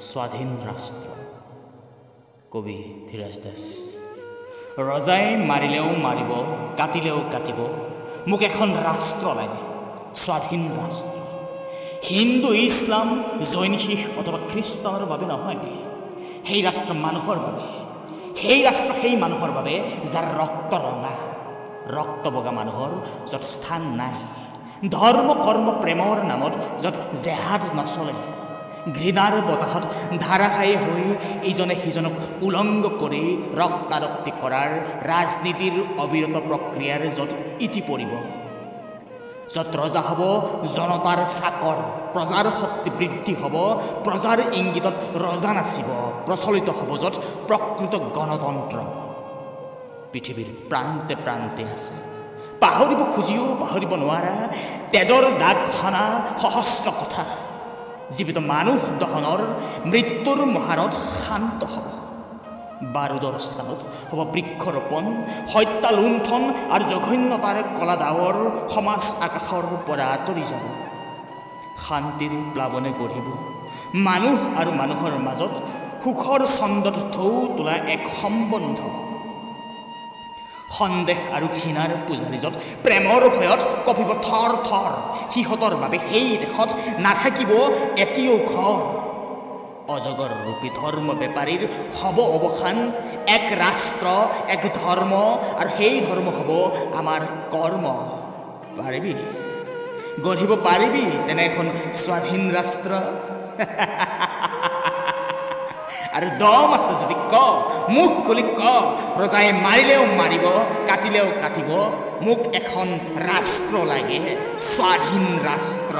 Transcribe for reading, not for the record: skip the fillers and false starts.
স্বাধীন ৰাষ্ট্ৰ। কবি ধীৰাজ দাস। ৰজাই মাৰিলেও মাৰিব, কাটিলেও কাটিব, মোক এখন ৰাষ্ট্ৰ লাগে, স্বাধীন ৰাষ্ট্ৰ। হিন্দু, ইছলাম, জৈন, শিখ অথবা খ্ৰীষ্টানৰ বাবে নহয়, সেই ৰাষ্ট্ৰ মানুহৰ বাবে। সেই ৰাষ্ট্ৰ সেই মানুহৰ বাবে যাৰ ৰক্ত ৰঙা, ৰক্ত বগা মানুহৰ য'ত স্থান নাই, ধৰ্ম কৰ্ম প্ৰেমৰ নামত য'ত জেহাদ নচলে, ঘৃণাৰ বতাহত ধাৰাসায়ী হৈ ইজনে সিজনক উলংগ কৰি ৰক্তাৰক্তি কৰাৰ ৰাজনীতিৰ অবিৰত প্ৰক্ৰিয়াৰ য'ত ইতি পৰিব, য'ত ৰজা হ'ব জনতাৰ চাকৰ, প্ৰজাৰ শক্তি বৃদ্ধি হ'ব, প্ৰজাৰ ইংগিতত ৰজা নাচিব, প্ৰচলিত হ'ব য'ত প্ৰকৃত গণতন্ত্ৰ পৃথিৱীৰ প্ৰান্তে প্ৰান্তে আছে। পাহৰিব খুজিও পাহৰিব নোৱাৰা তেজৰ দাগ সনা সহস্ৰ কথা জীৱিত মানুহ দহনৰ মৃত্যুৰ মহাৰত শান্ত হ'ব। বাৰুদৰ স্থানত হ'ব বৃক্ষৰোপণ, হত্যা লুণ্ঠন আৰু জঘন্যতাৰ কলা ডাৱৰ সমাজ আকাশৰ পৰা আঁতৰি যাব। শান্তিৰ প্লাৱনে গঢ়িব মানুহ আৰু মানুহৰ মাজত সুখৰ ছন্দত ঢৌ তোলা এক সম্বন্ধ। সন্দেহ আৰু ঘৃণাৰ পূজাৰী য'ত প্ৰেমৰ ভয়ত কঁপিব থৰ থৰ, সিহঁতৰ বাবে সেই দেশত নাথাকিব এটিও ঘৰ। অজগৰ ৰূপী ধৰ্ম বেপাৰীৰ হ'ব অৱসান, এক ৰাষ্ট্ৰ এক ধৰ্ম, আৰু সেই ধৰ্ম হ'ব আমাৰ কৰ্ম। পাৰিবি গঢ়িব পাৰিবি তেনে এখন স্বাধীন ৰাষ্ট্ৰ? আৰু দম আছে যদি ক, মুখ খুলি ক, ৰজাই মাৰিলেও মাৰিব, কাটিলেও কাটিব, মোক এখন ৰাষ্ট্ৰ লাগে, স্বাধীন ৰাষ্ট্ৰ।